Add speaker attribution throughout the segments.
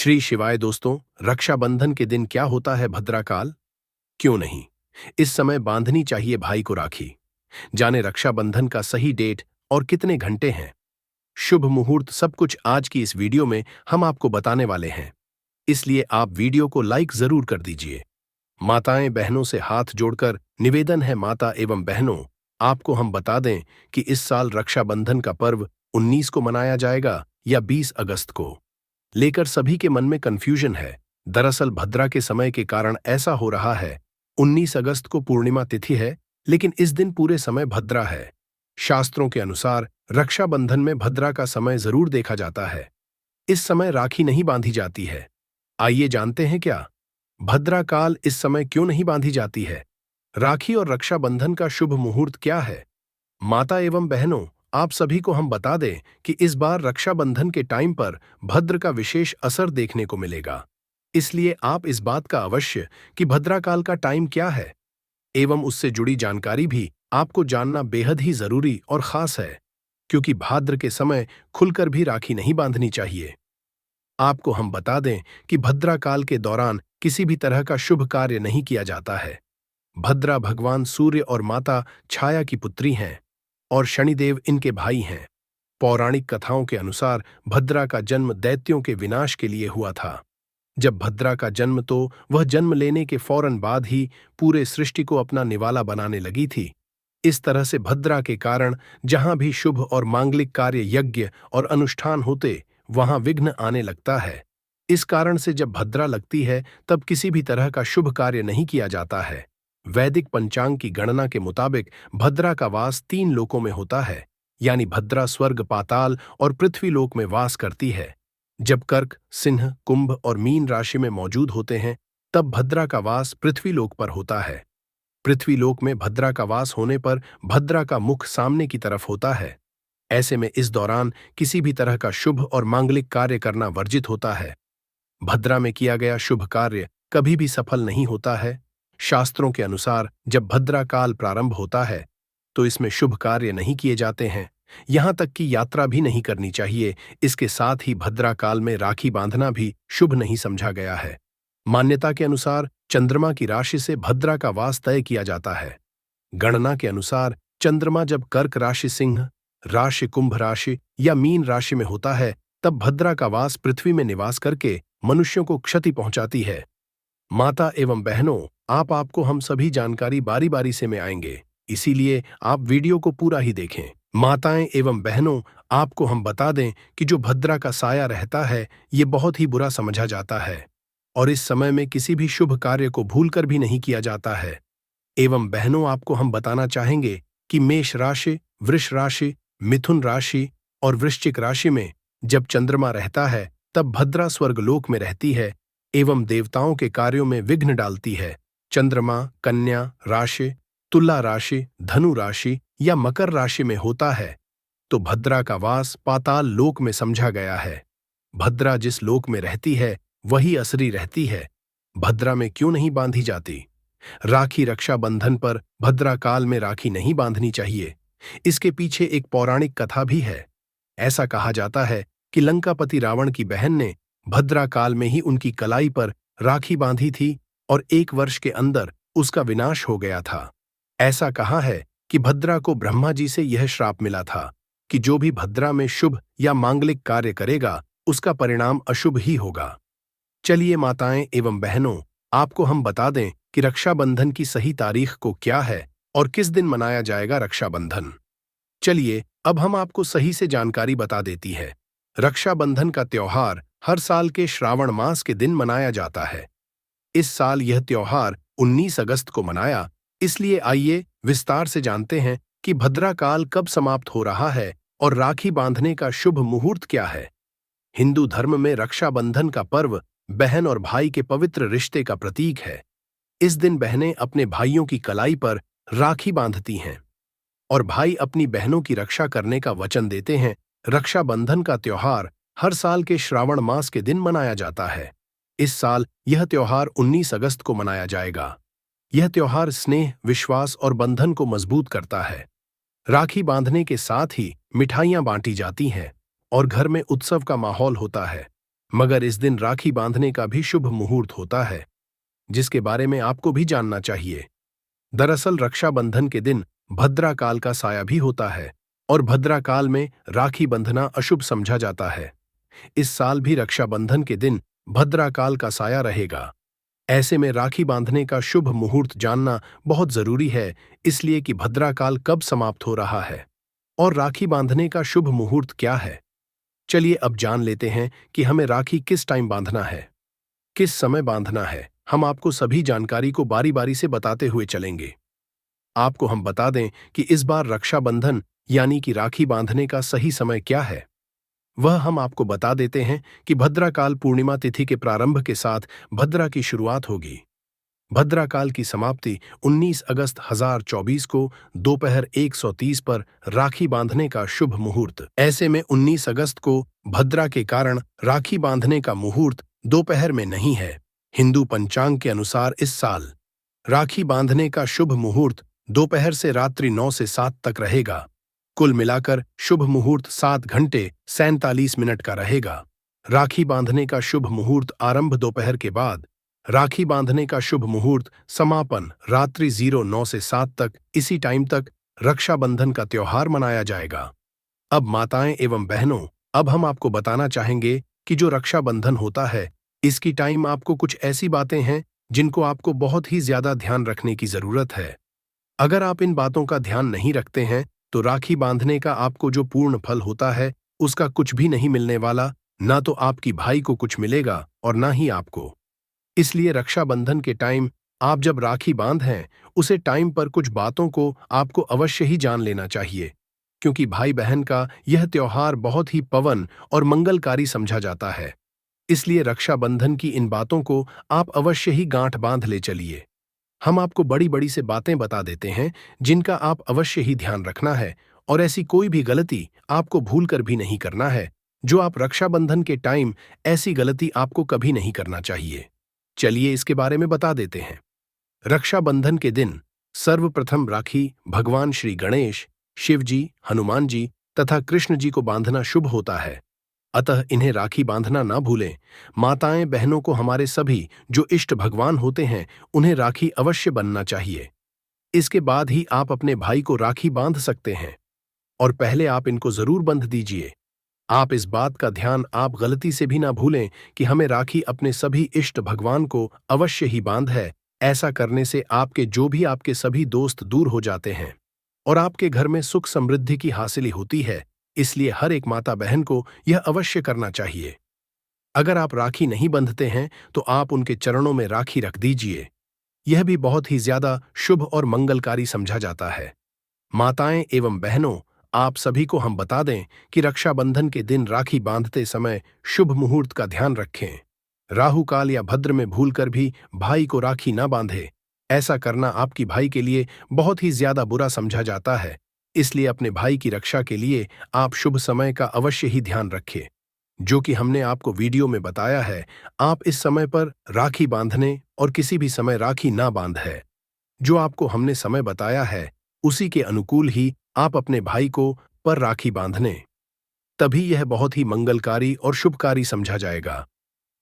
Speaker 1: श्री शिवाय दोस्तों, रक्षाबंधन के दिन क्या होता है भद्राकाल? क्यों नहीं, इस समय बांधनी चाहिए भाई को राखी। जाने रक्षाबंधन का सही डेट और कितने घंटे हैं। शुभ मुहूर्त सब कुछ आज की इस वीडियो में हम आपको बताने वाले हैं, इसलिए आप वीडियो को लाइक जरूर कर दीजिए। माताएं बहनों से हाथ जोड़कर निवेदन है, माता एवं बहनों, आपको हम बता दें कि इस साल रक्षाबंधन का पर्व 19 को मनाया जाएगा या 20 अगस्त को। लेकर सभी के मन में कंफ्यूजन है। दरअसल भद्रा के समय के कारण ऐसा हो रहा है। 19 अगस्त को पूर्णिमा तिथि है, लेकिन इस दिन पूरे समय भद्रा है। शास्त्रों के अनुसार रक्षाबंधन में भद्रा का समय जरूर देखा जाता है। इस समय राखी नहीं बांधी जाती है। आइए जानते हैं क्या भद्रा काल इस समय क्यों नहीं बांधी जाती है। राखी और रक्षाबंधन का शुभ मुहूर्त क्या है। माता एवं बहनों, आप सभी को हम बता दें कि इस बार रक्षाबंधन के टाइम पर भद्र का विशेष असर देखने को मिलेगा। इसलिए आप इस बात का अवश्य कि भद्राकाल का टाइम क्या है एवं उससे जुड़ी जानकारी भी आपको जानना बेहद ही जरूरी और खास है, क्योंकि भाद्र के समय खुलकर भी राखी नहीं बांधनी चाहिए। आपको हम बता दें कि भद्राकाल के दौरान किसी भी तरह का शुभ कार्य नहीं किया जाता है। भद्रा भगवान सूर्य और माता छाया की पुत्री हैं और शनिदेव इनके भाई हैं। पौराणिक कथाओं के अनुसार भद्रा का जन्म दैत्यों के विनाश के लिए हुआ था। जब भद्रा का जन्म तो वह जन्म लेने के फौरन बाद ही पूरे सृष्टि को अपना निवाला बनाने लगी थी। इस तरह से भद्रा के कारण जहां भी शुभ और मांगलिक कार्य, यज्ञ और अनुष्ठान होते, वहां विघ्न आने लगता है। इस कारण से जब भद्रा लगती है तब किसी भी तरह का शुभ कार्य नहीं किया जाता है। वैदिक पंचांग की गणना के मुताबिक भद्रा का वास 3 लोकों में होता है, यानी भद्रा स्वर्ग, पाताल और पृथ्वी लोक में वास करती है। जब कर्क, सिंह, कुंभ और मीन राशि में मौजूद होते हैं, तब भद्रा का वास पृथ्वी लोक पर होता है। पृथ्वी लोक में भद्रा का वास होने पर भद्रा का मुख सामने की तरफ होता है। ऐसे में इस दौरान किसी भी तरह का शुभ और मांगलिक कार्य करना वर्जित होता है। भद्रा में किया गया शुभ कार्य कभी भी सफल नहीं होता है। शास्त्रों के अनुसार जब भद्रा काल प्रारंभ होता है तो इसमें शुभ कार्य नहीं किए जाते हैं, यहां तक कि यात्रा भी नहीं करनी चाहिए। इसके साथ ही भद्रा काल में राखी बांधना भी शुभ नहीं समझा गया है। मान्यता के अनुसार चंद्रमा की राशि से भद्रा का वास तय किया जाता है। गणना के अनुसार चंद्रमा जब कर्क राशि, सिंह राशि, कुंभ राशि या मीन राशि में होता है, तब भद्रा का वास पृथ्वी में निवास करके मनुष्यों को क्षति पहुंचाती है। माता एवं बहनों, आपको हम सभी जानकारी बारी बारी से में आएंगे, इसीलिए आप वीडियो को पूरा ही देखें। माताएं एवं बहनों, आपको हम बता दें कि जो भद्रा का साया रहता है, ये बहुत ही बुरा समझा जाता है और इस समय में किसी भी शुभ कार्य को भूलकर भी नहीं किया जाता है। एवं बहनों, आपको हम बताना चाहेंगे कि मेष राशि, वृष राशि, मिथुन राशि और वृश्चिक राशि में जब चंद्रमा रहता है, तब भद्रा स्वर्गलोक में रहती है एवं देवताओं के कार्यों में विघ्न डालती है। चंद्रमा कन्या राशि, तुला राशि, धनु राशि या मकर राशि में होता है तो भद्रा का वास पाताल लोक में समझा गया है। भद्रा जिस लोक में रहती है वही असरी रहती है। भद्रा में क्यों नहीं बांधी जाती राखी? रक्षाबंधन पर भद्रा काल में राखी नहीं बांधनी चाहिए। इसके पीछे एक पौराणिक कथा भी है। ऐसा कहा जाता है कि लंकापति रावण की बहन ने भद्रा काल में ही उनकी कलाई पर राखी बांधी थी और 1 वर्ष के अंदर उसका विनाश हो गया था। ऐसा कहा है कि भद्रा को ब्रह्मा जी से यह श्राप मिला था कि जो भी भद्रा में शुभ या मांगलिक कार्य करेगा, उसका परिणाम अशुभ ही होगा। चलिए माताएं एवं बहनों, आपको हम बता दें कि रक्षाबंधन की सही तारीख को क्या है और किस दिन मनाया जाएगा रक्षाबंधन। चलिए अब हम आपको सही से जानकारी बता देती है। रक्षाबंधन का त्योहार हर साल के श्रावण मास के दिन मनाया जाता है। इस साल यह त्योहार 19 अगस्त को मनाया, इसलिए आइए विस्तार से जानते हैं कि भद्रा काल कब समाप्त हो रहा है और राखी बांधने का शुभ मुहूर्त क्या है। हिंदू धर्म में रक्षाबंधन का पर्व बहन और भाई के पवित्र रिश्ते का प्रतीक है। इस दिन बहनें अपने भाइयों की कलाई पर राखी बांधती हैं और भाई अपनी बहनों की रक्षा करने का वचन देते हैं। रक्षाबंधन का त्योहार हर साल के श्रावण मास के दिन मनाया जाता है। इस साल यह त्योहार 19 अगस्त को मनाया जाएगा। यह त्योहार स्नेह, विश्वास और बंधन को मजबूत करता है। राखी बांधने के साथ ही मिठाइयां बांटी जाती हैं और घर में उत्सव का माहौल होता है। मगर इस दिन राखी बांधने का भी शुभ मुहूर्त होता है, जिसके बारे में आपको भी जानना चाहिए। दरअसल रक्षाबंधन के दिन भद्रा काल का साया भी होता है और भद्रा काल में राखी बंधना अशुभ समझा जाता है। इस साल भी रक्षाबंधन के दिन भद्रा काल का साया रहेगा। ऐसे में राखी बांधने का शुभ मुहूर्त जानना बहुत जरूरी है, इसलिए कि भद्रा काल कब समाप्त हो रहा है और राखी बांधने का शुभ मुहूर्त क्या है। चलिए अब जान लेते हैं कि हमें राखी किस टाइम बांधना है, किस समय बांधना है। हम आपको सभी जानकारी को बारी बारी से बताते हुए चलेंगे। आपको हम बता दें कि इस बार रक्षाबंधन यानी कि राखी बांधने का सही समय क्या है। वह हम आपको बता देते हैं कि भद्राकाल पूर्णिमा तिथि के प्रारंभ के साथ भद्रा की शुरुआत होगी। भद्राकाल की समाप्ति 19 अगस्त 2024 को दोपहर 1:30 पर राखी बांधने का शुभ मुहूर्त। ऐसे में 19 अगस्त को भद्रा के कारण राखी बांधने का मुहूर्त दोपहर में नहीं है। हिंदू पंचांग के अनुसार इस साल राखी बांधने का शुभ मुहूर्त दोपहर से रात्रि 9 से 7 तक रहेगा। कुल मिलाकर शुभ मुहूर्त 7 घंटे 47 मिनट का रहेगा। राखी बांधने का शुभ मुहूर्त आरंभ दोपहर के बाद, राखी बांधने का शुभ मुहूर्त समापन रात्रि 09 से 7 तक। इसी टाइम तक रक्षाबंधन का त्योहार मनाया जाएगा। अब माताएं एवं बहनों, अब हम आपको बताना चाहेंगे कि जो रक्षाबंधन होता है, इसकी टाइम आपको कुछ ऐसी बातें हैं जिनको आपको बहुत ही ज्यादा ध्यान रखने की जरूरत है। अगर आप इन बातों का ध्यान नहीं रखते हैं तो राखी बांधने का आपको जो पूर्ण फल होता है उसका कुछ भी नहीं मिलने वाला, ना तो आपकी भाई को कुछ मिलेगा और ना ही आपको। इसलिए रक्षाबंधन के टाइम आप जब राखी बांधें, उसे टाइम पर कुछ बातों को आपको अवश्य ही जान लेना चाहिए, क्योंकि भाई बहन का यह त्योहार बहुत ही पवन और मंगलकारी समझा जाता है। इसलिए रक्षाबंधन की इन बातों को आप अवश्य ही गांठ बांध ले चलिए। हम आपको बड़ी बड़ी से बातें बता देते हैं जिनका आप अवश्य ही ध्यान रखना है और ऐसी कोई भी गलती आपको भूलकर भी नहीं करना है। जो आप रक्षाबंधन के टाइम ऐसी गलती आपको कभी नहीं करना चाहिए। चलिए इसके बारे में बता देते हैं। रक्षाबंधन के दिन सर्वप्रथम राखी भगवान श्री गणेश, शिव जी, हनुमान जी तथा कृष्ण जी को बांधना शुभ होता है, अतः इन्हें राखी बांधना ना भूलें। माताएं बहनों को हमारे सभी जो इष्ट भगवान होते हैं उन्हें राखी अवश्य बनना चाहिए। इसके बाद ही आप अपने भाई को राखी बांध सकते हैं और पहले आप इनको जरूर बंध दीजिए। आप इस बात का ध्यान आप गलती से भी ना भूलें कि हमें राखी अपने सभी इष्ट भगवान को अवश्य ही बांध है। ऐसा करने से आपके जो भी आपके सभी दोस्त दूर हो जाते हैं और आपके घर में सुख समृद्धि की हासिली होती है। इसलिए हर एक माता बहन को यह अवश्य करना चाहिए। अगर आप राखी नहीं बंधते हैं तो आप उनके चरणों में राखी रख दीजिए। यह भी बहुत ही ज्यादा शुभ और मंगलकारी समझा जाता है। माताएं एवं बहनों, आप सभी को हम बता दें कि रक्षाबंधन के दिन राखी बांधते समय शुभ मुहूर्त का ध्यान रखें। राहु काल या भद्र में भूलकर भी भाई को राखी ना बांधे। ऐसा करना आपकी भाई के लिए बहुत ही ज्यादा बुरा समझा जाता है। इसलिए अपने भाई की रक्षा के लिए आप शुभ समय का अवश्य ही ध्यान रखें, जो कि हमने आपको वीडियो में बताया है। आप इस समय पर राखी बांधने और किसी भी समय राखी ना बांधे। जो आपको हमने समय बताया है उसी के अनुकूल ही आप अपने भाई को पर राखी बांधने, तभी यह बहुत ही मंगलकारी और शुभकारी समझा जाएगा।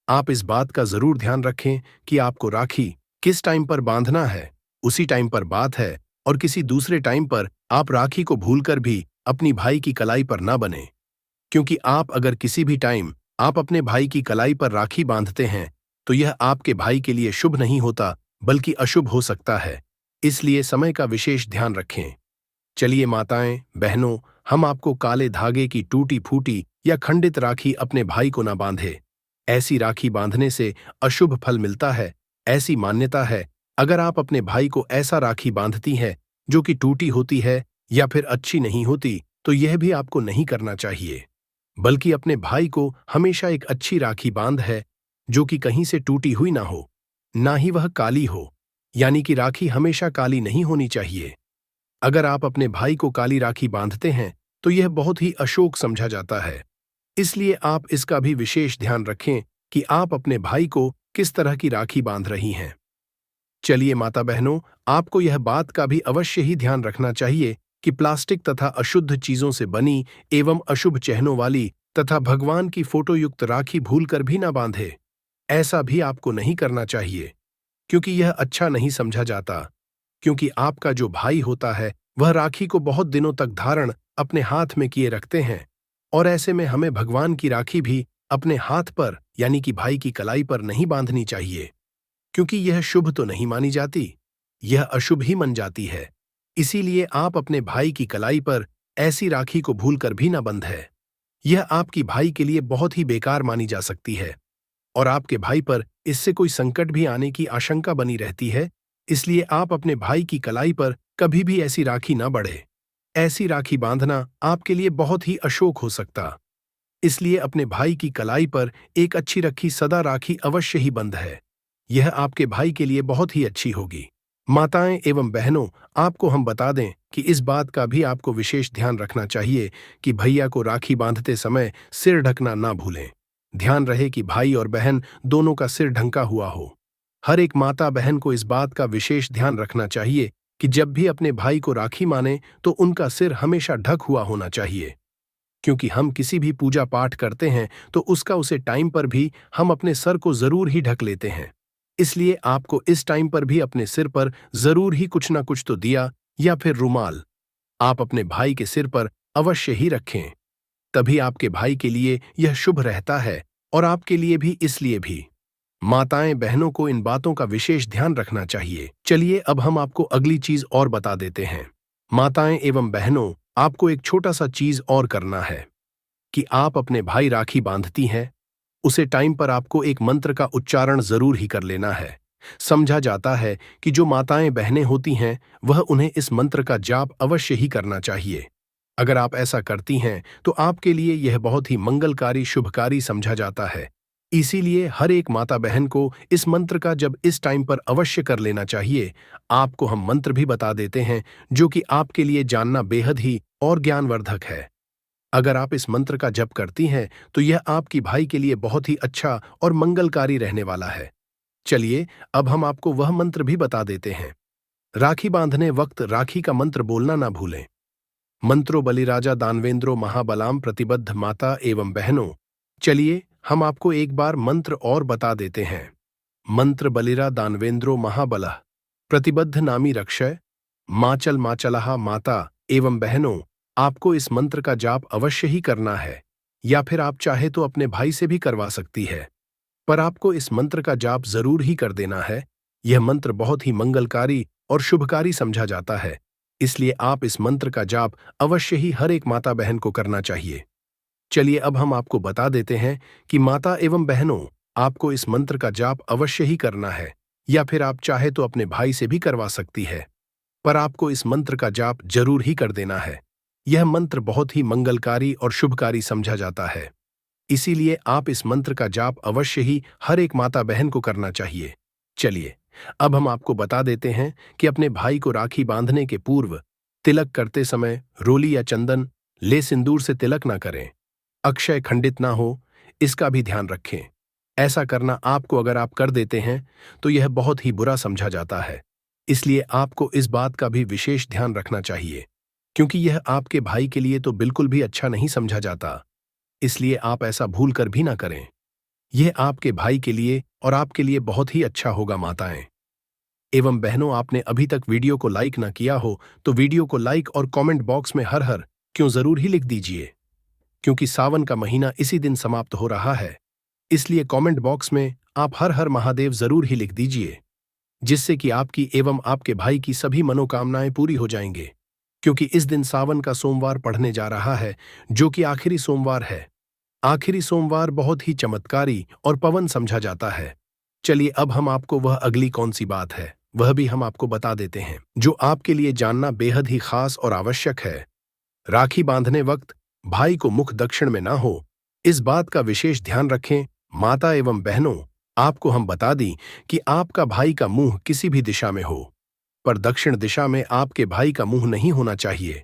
Speaker 1: आप इस बात का जरूर ध्यान रखें कि आपको राखी किस टाइम पर बांधना है, उसी टाइम पर बात है और किसी दूसरे टाइम पर आप राखी को भूलकर भी अपनी भाई की कलाई पर ना बने, क्योंकि आप अगर किसी भी टाइम आप अपने भाई की कलाई पर राखी बांधते हैं तो यह आपके भाई के लिए शुभ नहीं होता बल्कि अशुभ हो सकता है। इसलिए समय का विशेष ध्यान रखें। चलिए माताएं बहनों, हम आपको काले धागे की टूटी फूटी या खंडित राखी अपने भाई को ना बांधे। ऐसी राखी बांधने से अशुभ फल मिलता है। ऐसी मान्यता है, अगर आप अपने भाई को ऐसा राखी बांधती हैं जो कि टूटी होती है या फिर अच्छी नहीं होती, तो यह भी आपको नहीं करना चाहिए, बल्कि अपने भाई को हमेशा एक अच्छी राखी बांध है जो कि कहीं से टूटी हुई ना हो, ना ही वह काली हो, यानी कि राखी हमेशा काली नहीं होनी चाहिए। अगर आप अपने भाई को काली राखी बांधते हैं तो यह बहुत ही अशोक समझा जाता है। इसलिए आप इसका भी विशेष ध्यान रखें कि आप अपने भाई को किस तरह की राखी बांध रही हैं। चलिए माता बहनों, आपको यह बात का भी अवश्य ही ध्यान रखना चाहिए कि प्लास्टिक तथा अशुद्ध चीजों से बनी एवं अशुभ चिन्हों वाली तथा भगवान की फोटो युक्त राखी भूलकर भी ना बांधे। ऐसा भी आपको नहीं करना चाहिए, क्योंकि यह अच्छा नहीं समझा जाता। क्योंकि आपका जो भाई होता है वह राखी को बहुत दिनों तक धारण अपने हाथ में किए रखते हैं, और ऐसे में हमें भगवान की राखी भी अपने हाथ पर यानी कि भाई की कलाई पर नहीं बांधनी चाहिए, क्योंकि यह शुभ तो नहीं मानी जाती, यह अशुभ ही मन जाती है। इसीलिए आप अपने भाई की कलाई पर ऐसी राखी को भूलकर भी न बंधे। यह आपकी भाई के लिए बहुत ही बेकार मानी जा सकती है, और आपके भाई पर इससे कोई संकट भी आने की आशंका बनी रहती है। इसलिए आप अपने भाई की कलाई पर कभी भी ऐसी राखी न बढ़े। ऐसी राखी बांधना आपके लिए बहुत ही अशोक हो सकता। इसलिए अपने भाई की कलाई पर एक अच्छी रखी सदा राखी अवश्य ही बंध है। यह आपके भाई के लिए बहुत ही अच्छी होगी। माताएं एवं बहनों, आपको हम बता दें कि इस बात का भी आपको विशेष ध्यान रखना चाहिए कि भैया को राखी बांधते समय सिर ढकना ना भूलें। ध्यान रहे कि भाई और बहन दोनों का सिर ढंका हुआ हो। हर एक माता बहन को इस बात का विशेष ध्यान रखना चाहिए कि जब भी अपने भाई को राखी माने तो उनका सिर हमेशा ढक हुआ होना चाहिए। क्योंकि हम किसी भी पूजा पाठ करते हैं तो उसका उसे टाइम पर भी हम अपने सर को जरूर ही ढक लेते हैं। इसलिए आपको इस टाइम पर भी अपने सिर पर जरूर ही कुछ ना कुछ तो दिया या फिर रुमाल आप अपने भाई के सिर पर अवश्य ही रखें। तभी आपके भाई के लिए यह शुभ रहता है, और आपके लिए भी। इसलिए भी माताएं बहनों को इन बातों का विशेष ध्यान रखना चाहिए। चलिए अब हम आपको अगली चीज और बता देते हैं। माताएं एवं बहनों, आपको एक छोटा सा चीज और करना है कि आप अपने भाई राखी बांधती हैं, उसे टाइम पर आपको एक मंत्र का उच्चारण जरूर ही कर लेना है। समझा जाता है कि जो माताएं बहनें होती हैं वह उन्हें इस मंत्र का जाप अवश्य ही करना चाहिए। अगर आप ऐसा करती हैं तो आपके लिए यह बहुत ही मंगलकारी शुभकारी समझा जाता है। इसीलिए हर एक माता बहन को इस मंत्र का जब इस टाइम पर अवश्य कर लेना चाहिए। आपको हम मंत्र भी बता देते हैं जो कि आपके लिए जानना बेहद ही और ज्ञानवर्धक है। अगर आप इस मंत्र का जप करती हैं तो यह आपकी भाई के लिए बहुत ही अच्छा और मंगलकारी रहने वाला है। चलिए अब हम आपको वह मंत्र भी बता देते हैं। राखी बांधने वक्त राखी का मंत्र बोलना ना भूलें। मंत्रो बलिराजा दानवेंद्रो महाबलाम प्रतिबद्ध माता एवं बहनों। चलिए हम आपको एक बार मंत्र और बता देते हैं। मंत्र बलिरा दानवेंद्रो महाबलः प्रतिबद्ध नामी रक्षय माचल माचलहा। माता एवं बहनों, आपको इस मंत्र का जाप अवश्य ही करना है, या फिर आप चाहे तो अपने भाई से भी करवा सकती है, पर आपको इस मंत्र का जाप जरूर ही कर देना है। यह मंत्र बहुत ही मंगलकारी और शुभकारी समझा जाता है, इसलिए आप इस मंत्र का जाप अवश्य ही हर एक माता बहन को करना चाहिए। चलिए अब हम आपको बता देते हैं कि माता एवं बहनों, आपको इस मंत्र का जाप अवश्य ही करना है, या फिर आप चाहे तो अपने भाई से भी करवा सकती है, पर आपको इस मंत्र का जाप जरूर ही कर देना है। यह मंत्र बहुत ही मंगलकारी और शुभकारी समझा जाता है, इसीलिए आप इस मंत्र का जाप अवश्य ही हर एक माता बहन को करना चाहिए। चलिए अब हम आपको बता देते हैं कि अपने भाई को राखी बांधने के पूर्व तिलक करते समय रोली या चंदन ले सिंदूर से तिलक ना करें। अक्षय खंडित ना हो, इसका भी ध्यान रखें। ऐसा करना आपको अगर आप कर देते हैं तो यह बहुत ही बुरा समझा जाता है, इसलिए आपको इस बात का भी विशेष ध्यान रखना चाहिए, क्योंकि यह आपके भाई के लिए तो बिल्कुल भी अच्छा नहीं समझा जाता। इसलिए आप ऐसा भूल कर भी ना करें। यह आपके भाई के लिए और आपके लिए बहुत ही अच्छा होगा। माताएं एवं बहनों, आपने अभी तक वीडियो को लाइक ना किया हो तो वीडियो को लाइक और कमेंट बॉक्स में हर हर क्यों जरूर ही लिख दीजिए, क्योंकि सावन का महीना इसी दिन समाप्त हो रहा है। इसलिए कमेंट बॉक्स में आप हर हर महादेव जरूर ही लिख दीजिए, जिससे कि आपकी एवं आपके भाई की सभी मनोकामनाएं पूरी हो जाएंगे। क्योंकि इस दिन सावन का सोमवार पढ़ने जा रहा है, जो कि आखिरी सोमवार है। आखिरी सोमवार बहुत ही चमत्कारी और पवन समझा जाता है। चलिए अब हम आपको वह अगली कौन सी बात है वह भी हम आपको बता देते हैं, जो आपके लिए जानना बेहद ही खास और आवश्यक है। राखी बांधने वक्त भाई को मुख दक्षिण में ना हो, इस बात का विशेष ध्यान रखें। माता एवं बहनों, आपको हम बता दी कि आपका भाई का मुंह किसी भी दिशा में हो, पर दक्षिण दिशा में आपके भाई का मुंह नहीं होना चाहिए,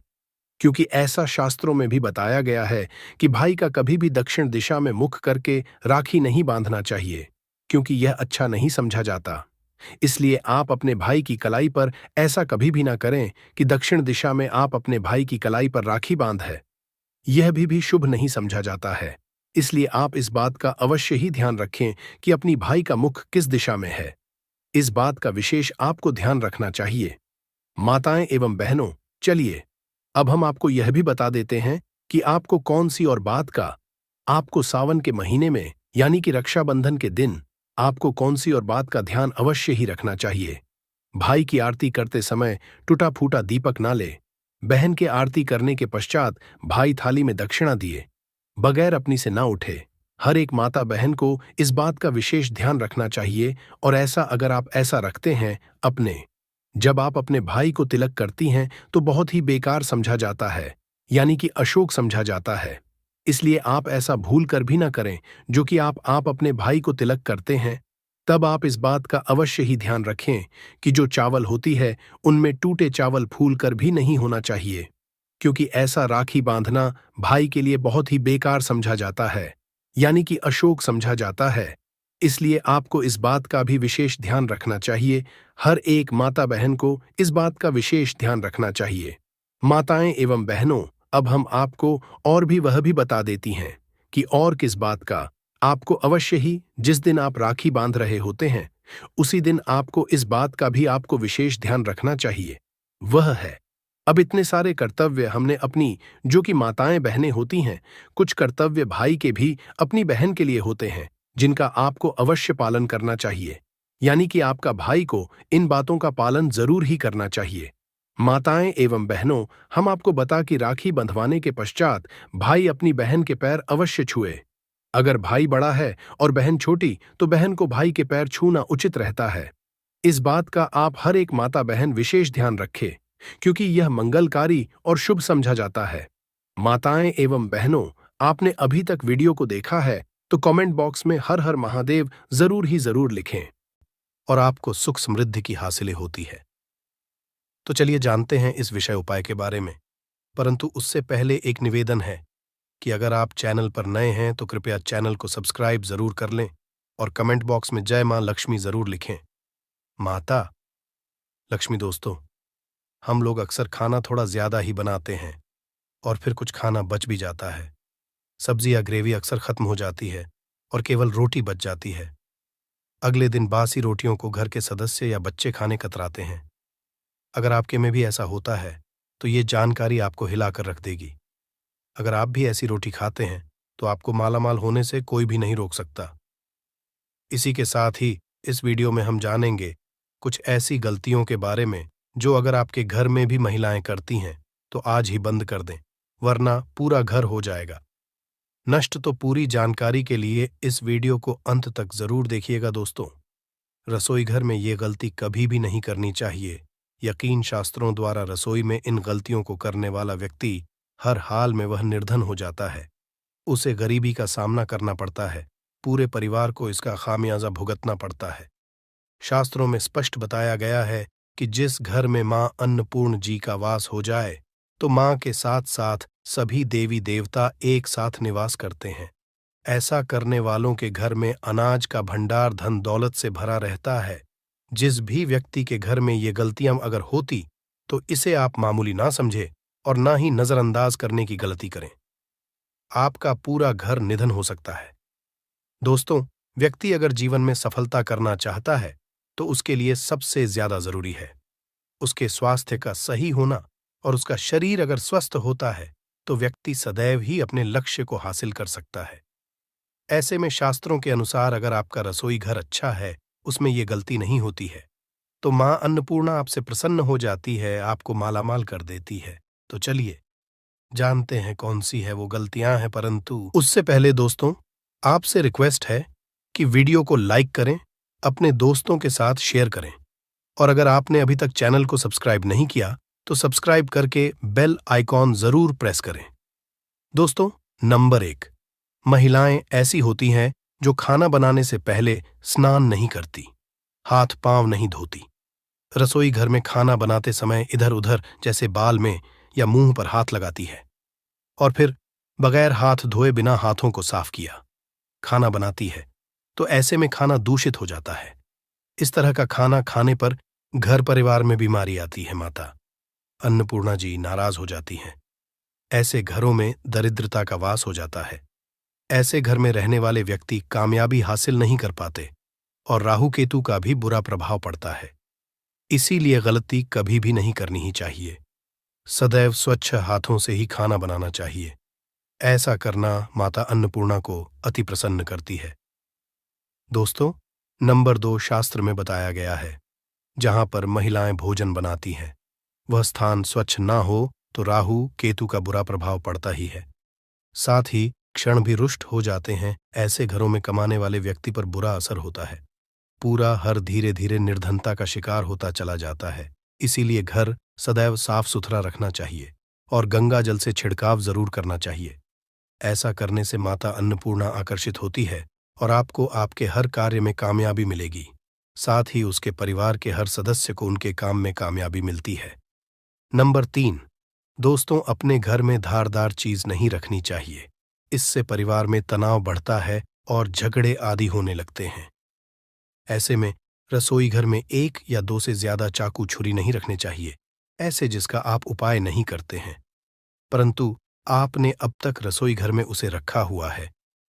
Speaker 1: क्योंकि ऐसा शास्त्रों में भी बताया गया है कि भाई का कभी भी दक्षिण दिशा में मुख करके राखी नहीं बांधना चाहिए, क्योंकि यह अच्छा नहीं समझा जाता। इसलिए आप अपने भाई की कलाई पर ऐसा कभी भी ना करें कि दक्षिण दिशा में आप अपने भाई की कलाई पर राखी बांध है। यह भी शुभ नहीं समझा जाता है। इसलिए आप इस बात का अवश्य ही ध्यान रखें कि अपनी भाई का मुख किस दिशा में है। इस बात का विशेष आपको ध्यान रखना चाहिए। माताएं एवं बहनों, चलिए अब हम आपको यह भी बता देते हैं कि आपको कौन सी और बात का आपको सावन के महीने में यानी कि रक्षाबंधन के दिन आपको कौन सी और बात का ध्यान अवश्य ही रखना चाहिए। भाई की आरती करते समय टूटा फूटा दीपक ना ले। बहन के आरती करने के पश्चात भाई थाली में दक्षिणा दिए बगैर अपनी से ना उठे। हर एक माता बहन को इस बात का विशेष ध्यान रखना चाहिए और ऐसा अगर आप ऐसा रखते हैं जब आप अपने भाई को तिलक करती हैं तो बहुत ही बेकार समझा जाता है, यानी कि अशोक समझा जाता है। इसलिए आप ऐसा भूल कर भी ना करें। जो कि आप अपने भाई को तिलक करते हैं तब आप इस बात का अवश्य ही ध्यान रखें कि जो चावल होती है उनमें टूटे चावल फूल कर भी नहीं होना चाहिए, क्योंकि ऐसा राखी बांधना भाई के लिए बहुत ही बेकार समझा जाता है, यानी कि अशोक समझा जाता है। इसलिए आपको इस बात का भी विशेष ध्यान रखना चाहिए। हर एक माता बहन को इस बात का विशेष ध्यान रखना चाहिए। माताएं एवं बहनों, अब हम आपको और भी वह भी बता देती हैं कि और किस बात का आपको अवश्य ही जिस दिन आप राखी बांध रहे होते हैं उसी दिन आपको इस बात का भी आपको विशेष ध्यान रखना चाहिए। वह है, अब इतने सारे कर्तव्य हमने अपनी जो कि माताएं बहनें होती हैं, कुछ कर्तव्य भाई के भी अपनी बहन के लिए होते हैं जिनका आपको अवश्य पालन करना चाहिए, यानी कि आपका भाई को इन बातों का पालन जरूर ही करना चाहिए। माताएं एवं बहनों, हम आपको बता कि राखी बंधवाने के पश्चात भाई अपनी बहन के पैर अवश्य छुए। अगर भाई बड़ा है और बहन छोटी तो बहन को भाई के पैर छूना उचित रहता है। इस बात का आप हर एक माता बहन विशेष ध्यान रखें, क्योंकि यह मंगलकारी और शुभ समझा जाता है। माताएं एवं बहनों, आपने अभी तक वीडियो को देखा है तो कमेंट बॉक्स में हर हर महादेव जरूर ही जरूर लिखें और आपको सुख समृद्धि की हासिलें होती है। तो चलिए जानते हैं इस विषय उपाय के बारे में, परंतु उससे पहले एक निवेदन है कि अगर आप चैनल पर नए हैं तो कृपया चैनल को सब्सक्राइब जरूर कर लें और कमेंट बॉक्स में जय मां लक्ष्मी जरूर लिखें। माता लक्ष्मी दोस्तों, हम लोग अक्सर खाना थोड़ा ज्यादा ही बनाते हैं और फिर कुछ खाना बच भी जाता है। सब्जी या ग्रेवी अक्सर खत्म हो जाती है और केवल रोटी बच जाती है। अगले दिन बासी रोटियों को घर के सदस्य या बच्चे खाने कतराते हैं। अगर आपके में भी ऐसा होता है तो ये जानकारी आपको हिलाकर रख देगी। अगर आप भी ऐसी रोटी खाते हैं तो आपको मालामाल होने से कोई भी नहीं रोक सकता। इसी के साथ ही इस वीडियो में हम जानेंगे कुछ ऐसी गलतियों के बारे में जो अगर आपके घर में भी महिलाएं करती हैं तो आज ही बंद कर दें, वरना पूरा घर हो जाएगा नष्ट। तो पूरी जानकारी के लिए इस वीडियो को अंत तक जरूर देखिएगा दोस्तों। रसोई घर में ये गलती कभी भी नहीं करनी चाहिए। यकीन शास्त्रों द्वारा रसोई में इन गलतियों को करने वाला व्यक्ति हर हाल में वह निर्धन हो जाता है। उसे गरीबी का सामना करना पड़ता है, पूरे परिवार को इसका खामियाजा भुगतना पड़ता है। शास्त्रों में स्पष्ट बताया गया है कि जिस घर में मां अन्नपूर्ण जी का वास हो जाए तो मां के साथ साथ सभी देवी देवता एक साथ निवास करते हैं। ऐसा करने वालों के घर में अनाज का भंडार धन दौलत से भरा रहता है। जिस भी व्यक्ति के घर में ये गलतियां अगर होती तो इसे आप मामूली ना समझे और ना ही नजरअंदाज करने की गलती करें। आपका पूरा घर निधन हो सकता है। दोस्तों, व्यक्ति अगर जीवन में सफलता करना चाहता है तो उसके लिए सबसे ज्यादा जरूरी है उसके स्वास्थ्य का सही होना, और उसका शरीर अगर स्वस्थ होता है तो व्यक्ति सदैव ही अपने लक्ष्य को हासिल कर सकता है। ऐसे में शास्त्रों के अनुसार अगर आपका रसोई घर अच्छा है, उसमें ये गलती नहीं होती है, तो मां अन्नपूर्णा आपसे प्रसन्न हो जाती है, आपको मालामाल कर देती है। तो चलिए जानते हैं कौन सी है वो गलतियां हैं, परंतु उससे पहले दोस्तों आपसे रिक्वेस्ट है कि वीडियो को लाइक करें, अपने दोस्तों के साथ शेयर करें, और अगर आपने अभी तक चैनल को सब्सक्राइब नहीं किया तो सब्सक्राइब करके बेल आइकॉन जरूर प्रेस करें। दोस्तों, नंबर 1, महिलाएं ऐसी होती हैं जो खाना बनाने से पहले स्नान नहीं करती, हाथ पांव नहीं धोती। रसोई घर में खाना बनाते समय इधर उधर जैसे बाल में या मुंह पर हाथ लगाती है और फिर बगैर हाथ धोए बिना हाथों को साफ किया खाना बनाती है, तो ऐसे में खाना दूषित हो जाता है। इस तरह का खाना खाने पर घर परिवार में बीमारी आती है। माता अन्नपूर्णा जी नाराज हो जाती हैं। ऐसे घरों में दरिद्रता का वास हो जाता है। ऐसे घर में रहने वाले व्यक्ति कामयाबी हासिल नहीं कर पाते और राहु केतु का भी बुरा प्रभाव पड़ता है। इसीलिए गलती कभी भी नहीं करनी ही चाहिए। सदैव स्वच्छ हाथों से ही खाना बनाना चाहिए। ऐसा करना माता अन्नपूर्णा को अति प्रसन्न करती है। दोस्तों, नंबर 2 शास्त्र में बताया गया है, जहां पर महिलाएं भोजन बनाती हैं, वह स्थान स्वच्छ ना हो तो राहु केतु का बुरा प्रभाव पड़ता ही है। साथ ही क्षण भी रुष्ट हो जाते हैं। ऐसे घरों में कमाने वाले व्यक्ति पर बुरा असर होता है। पूरा हर धीरे धीरे निर्धनता का शिकार होता चला जाता है। इसीलिए घर सदैव साफ सुथरा रखना चाहिए और गंगा जल से छिड़काव जरूर करना चाहिए। ऐसा करने से माता अन्नपूर्णा आकर्षित होती है और आपको आपके हर कार्य में कामयाबी मिलेगी। साथ ही उसके परिवार के हर सदस्य को उनके काम में कामयाबी मिलती है। नंबर 3, दोस्तों, अपने घर में धारदार चीज नहीं रखनी चाहिए। इससे परिवार में तनाव बढ़ता है और झगड़े आदि होने लगते हैं। ऐसे में रसोई घर में 1 या 2 से ज्यादा चाकू छुरी नहीं रखने चाहिए, ऐसे जिसका आप उपाय नहीं करते हैं, परंतु आपने अब तक रसोई घर में उसे रखा हुआ है,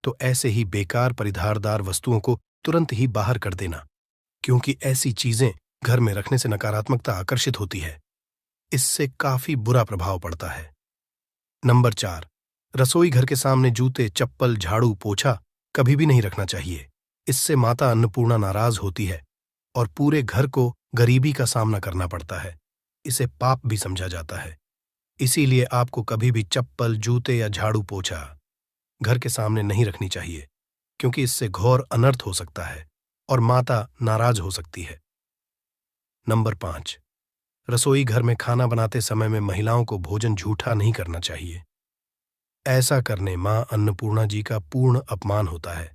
Speaker 1: तो ऐसे ही बेकार परिधारदार वस्तुओं को तुरंत ही बाहर कर देना, क्योंकि ऐसी चीजें घर में रखने से नकारात्मकता आकर्षित होती है। इससे काफी बुरा प्रभाव पड़ता है। नंबर 4, रसोई घर के सामने जूते, चप्पल, झाड़ू, पोछा कभी भी नहीं रखना चाहिए। इससे माता अन्नपूर्णा नाराज होती है और पूरे घर को गरीबी का सामना करना पड़ता है। इसे पाप भी समझा जाता है। इसीलिए आपको कभी भी चप्पल, जूते या झाड़ू, पोछा घर के सामने नहीं रखनी चाहिए, क्योंकि इससे घोर अनर्थ हो सकता है और माता नाराज हो सकती है। नंबर 5, रसोई घर में खाना बनाते समय में महिलाओं को भोजन झूठा नहीं करना चाहिए। ऐसा करने मां अन्नपूर्णा जी का पूर्ण अपमान होता है।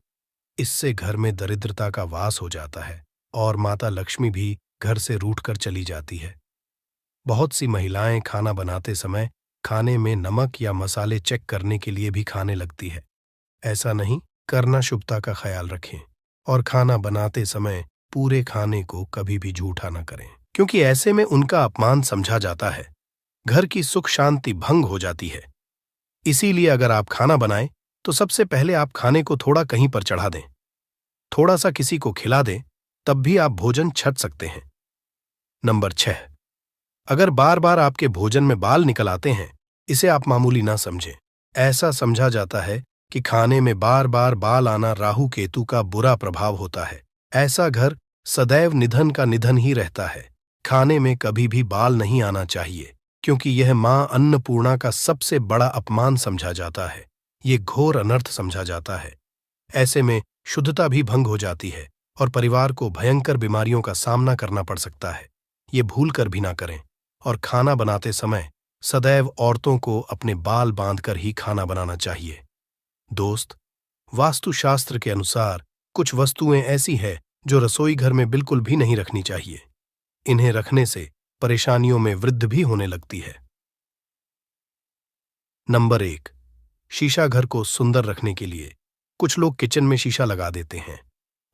Speaker 1: इससे घर में दरिद्रता का वास हो जाता है और माता लक्ष्मी भी घर से रूठकर चली जाती है। बहुत सी महिलाएं खाना बनाते समय खाने में नमक या मसाले चेक करने के लिए भी खाने लगती है। ऐसा नहीं करना, शुभता का ख्याल रखें और खाना बनाते समय पूरे खाने को कभी भी झूठा न करें, क्योंकि ऐसे में उनका अपमान समझा जाता है। घर की सुख शांति भंग हो जाती है। इसीलिए अगर आप खाना बनाएं तो सबसे पहले आप खाने को थोड़ा कहीं पर चढ़ा दें, थोड़ा सा किसी को खिला दें, तब भी आप भोजन छक सकते हैं। नंबर 6, अगर बार बार आपके भोजन में बाल निकल आते हैं, इसे आप मामूली ना समझें। ऐसा समझा जाता है कि खाने में बार बार बाल आना राहु केतु का बुरा प्रभाव होता है। ऐसा घर सदैव निधन का निधन ही रहता है। खाने में कभी भी बाल नहीं आना चाहिए, क्योंकि यह मां अन्नपूर्णा का सबसे बड़ा अपमान समझा जाता है। ये घोर अनर्थ समझा जाता है। ऐसे में शुद्धता भी भंग हो जाती है और परिवार को भयंकर बीमारियों का सामना करना पड़ सकता है। ये भूल कर भी ना करें और खाना बनाते समय सदैव औरतों को अपने बाल बांधकर ही खाना बनाना चाहिए। दोस्त, वास्तुशास्त्र के अनुसार कुछ वस्तुएं ऐसी हैं जो रसोई घर में बिल्कुल भी नहीं रखनी चाहिए। इन्हें रखने से परेशानियों में वृद्धि भी होने लगती है। नंबर 1, शीशा घर को सुंदर रखने के लिए कुछ लोग किचन में शीशा लगा देते हैं,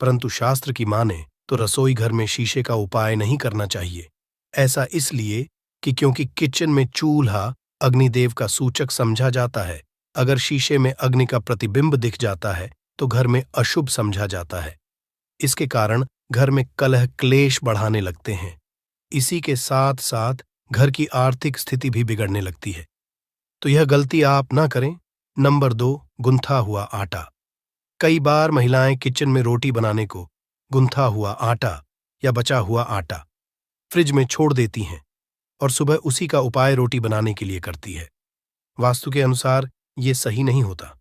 Speaker 1: परंतु शास्त्र की माने तो रसोई घर में शीशे का उपाय नहीं करना चाहिए। ऐसा इसलिए कि क्योंकि किचन में चूल्हा अग्निदेव का सूचक समझा जाता है। अगर शीशे में अग्नि का प्रतिबिंब दिख जाता है तो घर में अशुभ समझा जाता है। इसके कारण घर में कलह क्लेश बढ़ाने लगते हैं। इसी के साथ साथ घर की आर्थिक स्थिति भी बिगड़ने लगती है। तो यह गलती आप ना करें। नंबर 2, गुंथा हुआ आटा। कई बार महिलाएं किचन में रोटी बनाने को गुंथा हुआ आटा या बचा हुआ आटा फ्रिज में छोड़ देती हैं और सुबह उसी का उपाय रोटी बनाने के लिए करती है। वास्तु के अनुसार ये सही नहीं होता।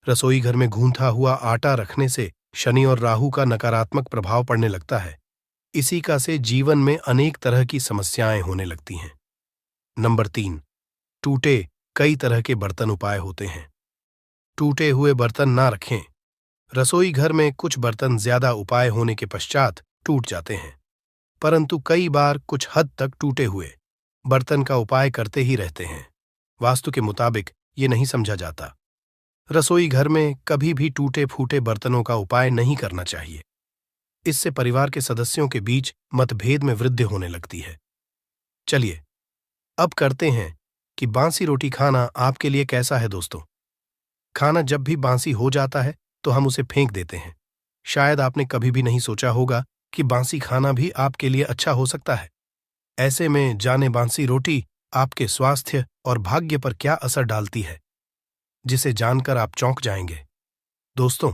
Speaker 1: रसोई घर में गूंथा हुआ आटा रखने से शनि और राहु का नकारात्मक प्रभाव पड़ने लगता है। इसी का से जीवन में अनेक तरह की समस्याएं होने लगती हैं। नंबर 3, टूटे कई तरह के बर्तन उपाय होते हैं। टूटे हुए बर्तन ना रखें। रसोई घर में कुछ बर्तन ज्यादा उपाय होने के पश्चात टूट जाते हैं, परंतु कई बार कुछ हद तक टूटे हुए बर्तन का उपाय करते ही रहते हैं। वास्तु के मुताबिक ये नहीं समझा जाता। रसोई घर में कभी भी टूटे फूटे बर्तनों का उपाय नहीं करना चाहिए। इससे परिवार के सदस्यों के बीच मतभेद में वृद्धि होने लगती है। चलिए अब करते हैं कि बासी रोटी खाना आपके लिए कैसा है दोस्तों। खाना जब भी बासी हो जाता है तो हम उसे फेंक देते हैं। शायद आपने कभी भी नहीं सोचा होगा कि बासी खाना भी आपके लिए अच्छा हो सकता है। ऐसे में जाने बासी रोटी आपके स्वास्थ्य और भाग्य पर क्या असर डालती है, जिसे जानकर आप चौंक जाएंगे। दोस्तों,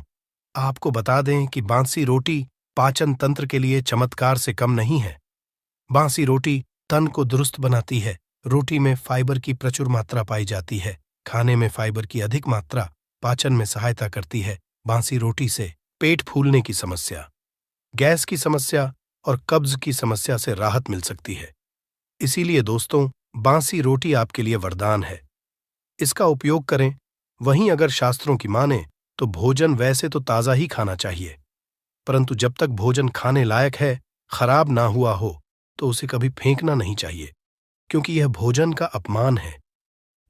Speaker 1: आपको बता दें कि बासी रोटी पाचन तंत्र के लिए चमत्कार से कम नहीं है। बासी रोटी तन को दुरुस्त बनाती है। रोटी में फाइबर की प्रचुर मात्रा पाई जाती है। खाने में फाइबर की अधिक मात्रा पाचन में सहायता करती है। बासी रोटी से पेट फूलने की समस्या, गैस की समस्या और कब्ज की समस्या से राहत मिल सकती है। इसीलिए दोस्तों, बासी रोटी आपके लिए वरदान है। इसका उपयोग करें। वहीं अगर शास्त्रों की माने तो भोजन वैसे तो ताज़ा ही खाना चाहिए, परंतु जब तक भोजन खाने लायक है, खराब ना हुआ हो, तो उसे कभी फेंकना नहीं चाहिए, क्योंकि यह भोजन का अपमान है।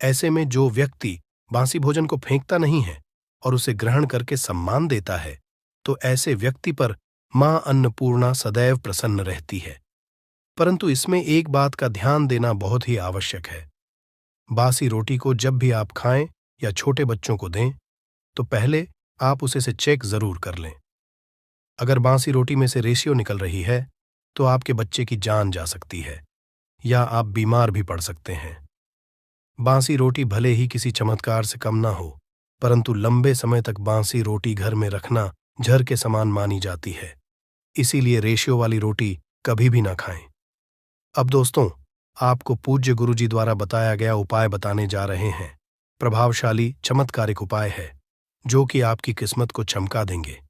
Speaker 1: ऐसे में जो व्यक्ति बासी भोजन को फेंकता नहीं है और उसे ग्रहण करके सम्मान देता है, तो ऐसे व्यक्ति पर मां अन्नपूर्णा सदैव प्रसन्न रहती है। परंतु इसमें एक बात का ध्यान देना बहुत ही आवश्यक है। बासी रोटी को जब भी आप खाएं या छोटे बच्चों को दें, तो पहले आप उसे से चेक जरूर कर लें। अगर बासी रोटी में से रेशियो निकल रही है, तो आपके बच्चे की जान जा सकती है या आप बीमार भी पड़ सकते हैं। बासी रोटी भले ही किसी चमत्कार से कम ना हो, परंतु लंबे समय तक बासी रोटी घर में रखना जहर के समान मानी जाती है। इसीलिए रेशियो वाली रोटी कभी भी ना खाएं। अब दोस्तों, आपको पूज्य गुरुजी द्वारा बताया गया उपाय बताने जा रहे हैं। प्रभावशाली चमत्कारिक उपाय है जो कि आपकी किस्मत को चमका देंगे।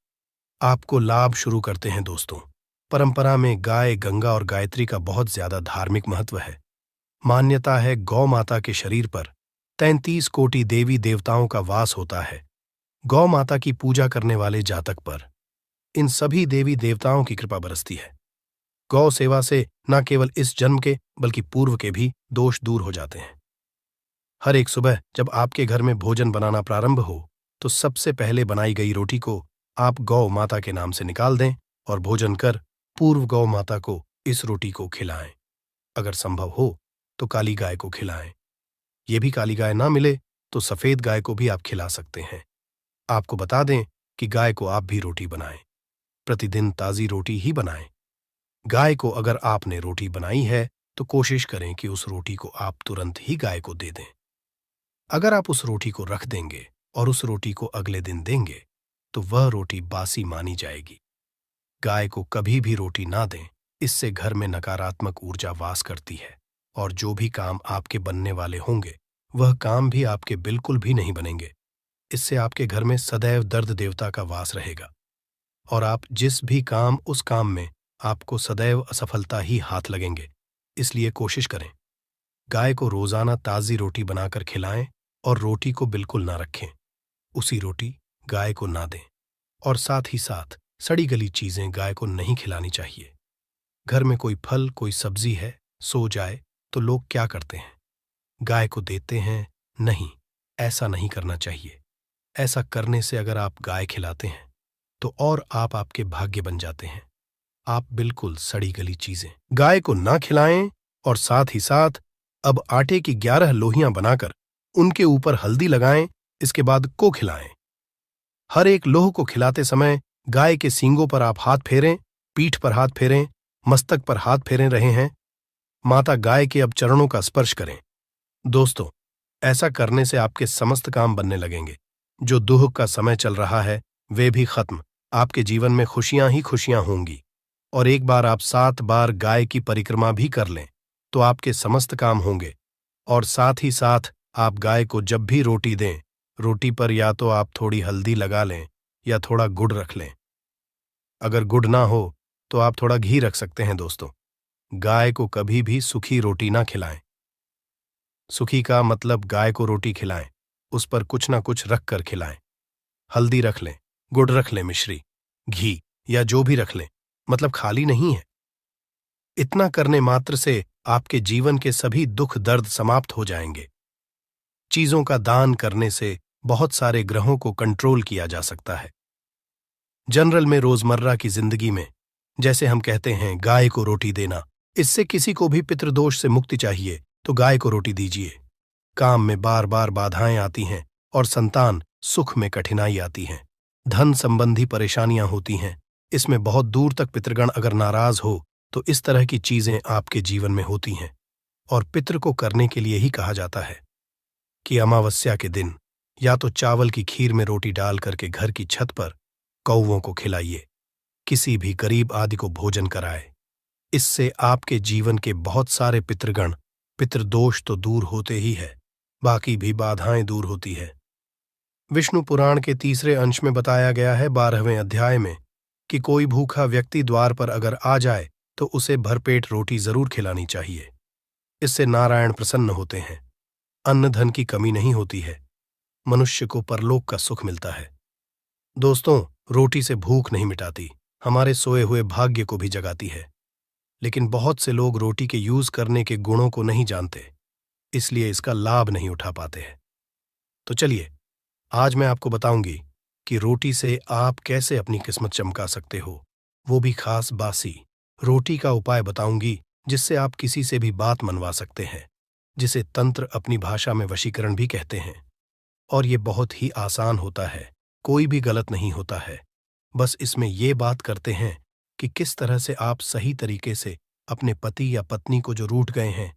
Speaker 1: आपको लाभ शुरू करते हैं दोस्तों। परंपरा में गाय, गंगा और गायत्री का बहुत ज्यादा धार्मिक महत्व है। मान्यता है गौ माता के शरीर पर 33 कोटि देवी देवताओं का वास होता है। गौ माता की पूजा करने वाले जातक पर इन सभी देवी देवताओं की कृपा बरसती है। गौ सेवा से न केवल इस जन्म के बल्कि पूर्व के भी दोष दूर हो जाते हैं। हर एक सुबह जब आपके घर में भोजन बनाना प्रारंभ हो, तो सबसे पहले बनाई गई रोटी को आप गौ माता के नाम से निकाल दें और भोजन कर पूर्व गौ माता को इस रोटी को खिलाएं। अगर संभव हो तो काली गाय को खिलाएं। ये भी काली गाय ना मिले तो सफेद गाय को भी आप खिला सकते हैं। आपको बता दें कि गाय को आप भी रोटी बनाएं। प्रतिदिन ताज़ी रोटी ही बनाएं। गाय को अगर आपने रोटी बनाई है तो कोशिश करें कि उस रोटी को आप तुरंत ही गाय को दे दें। अगर आप उस रोटी को रख देंगे और उस रोटी को अगले दिन देंगे, तो वह रोटी बासी मानी जाएगी। गाय को कभी भी रोटी ना दें। इससे घर में नकारात्मक ऊर्जा वास करती है और जो भी काम आपके बनने वाले होंगे, वह काम भी आपके बिल्कुल भी नहीं बनेंगे। इससे आपके घर में सदैव दर्द देवता का वास रहेगा और आप जिस भी काम, उस काम में आपको सदैव असफलता ही हाथ लगेंगे। इसलिए कोशिश करें, गाय को रोजाना ताज़ी रोटी बनाकर खिलाएं और रोटी को बिल्कुल ना रखें। उसी रोटी गाय को ना दें और साथ ही साथ सड़ी गली चीजें गाय को नहीं खिलानी चाहिए। घर में कोई फल, कोई सब्जी है, सो जाए तो लोग क्या करते हैं? गाय को देते हैं? नहीं, ऐसा नहीं करना चाहिए। ऐसा करने से अगर आप गाय खिलाते हैं तो और आप आपके भाग्य बन जाते हैं। आप बिल्कुल सड़ी गली चीजें गाय को ना खिलाएं और साथ ही साथ अब आटे की 11 लोहियां बनाकर उनके ऊपर हल्दी लगाएं। इसके बाद को खिलाएं। हर एक लोह को खिलाते समय गाय के सींगों पर आप हाथ फेरें, पीठ पर हाथ फेरें, मस्तक पर हाथ फेरे रहे हैं। माता गाय के अब चरणों का स्पर्श करें। दोस्तों, ऐसा करने से आपके समस्त काम बनने लगेंगे। जो दुख का समय चल रहा है वे भी खत्म। आपके जीवन में खुशियां ही खुशियां होंगी। और एक बार आप 7 बार गाय की परिक्रमा भी कर लें तो आपके समस्त काम होंगे। और साथ ही साथ आप गाय को जब भी रोटी दें, रोटी पर या तो आप थोड़ी हल्दी लगा लें या थोड़ा गुड़ रख लें। अगर गुड़ ना हो तो आप थोड़ा घी रख सकते हैं। दोस्तों, गाय को कभी भी सूखी रोटी ना खिलाएं। सूखी का मतलब गाय को रोटी खिलाएं, उस पर कुछ ना कुछ रख कर खिलाएं। हल्दी रख लें, गुड़ रख लें, मिश्री, घी या जो भी रख लें, मतलब खाली नहीं है। इतना करने मात्र से आपके जीवन के सभी दुख दर्द समाप्त हो जाएंगे। चीजों का दान करने से बहुत सारे ग्रहों को कंट्रोल किया जा सकता है। जनरल में रोजमर्रा की जिंदगी में जैसे हम कहते हैं गाय को रोटी देना, इससे किसी को भी पितृदोष से मुक्ति चाहिए तो गाय को रोटी दीजिए। काम में बार बार बाधाएं आती हैं और संतान सुख में कठिनाई आती है, धन संबंधी परेशानियां होती हैं। इसमें बहुत दूर तक पितृगण अगर नाराज हो तो इस तरह की चीजें आपके जीवन में होती हैं। और पितृ को करने के लिए ही कहा जाता है कि अमावस्या के दिन या तो चावल की खीर में रोटी डाल करके घर की छत पर कौवों को खिलाइए, किसी भी गरीब आदि को भोजन कराए। इससे आपके जीवन के बहुत सारे पितृगण, पितृदोष तो दूर होते ही है, बाकी भी बाधाएं दूर होती है। विष्णु पुराण के तीसरे अंश में बताया गया है 12वें अध्याय में कि कोई भूखा व्यक्ति द्वार पर अगर आ जाए तो उसे भरपेट रोटी जरूर खिलानी चाहिए। इससे नारायण प्रसन्न होते हैं, अन्न धन की कमी नहीं होती है, मनुष्य को परलोक का सुख मिलता है। दोस्तों, रोटी से भूख नहीं मिटाती, हमारे सोए हुए भाग्य को भी जगाती है। लेकिन बहुत से लोग रोटी के यूज करने के गुणों को नहीं जानते, इसलिए इसका लाभ नहीं उठा पाते हैं। तो चलिए, आज मैं आपको बताऊंगी कि रोटी से आप कैसे अपनी किस्मत चमका सकते हो, वो भी खास बासी रोटी का उपाय बताऊंगी जिससे आप किसी से भी बात मनवा सकते हैं, जिसे तंत्र अपनी भाषा में वशीकरण भी कहते हैं। और ये बहुत ही आसान होता है, कोई भी गलत नहीं होता है। बस इसमें ये बात करते हैं कि किस तरह से आप सही तरीके से अपने पति या पत्नी को जो रूठ गए हैं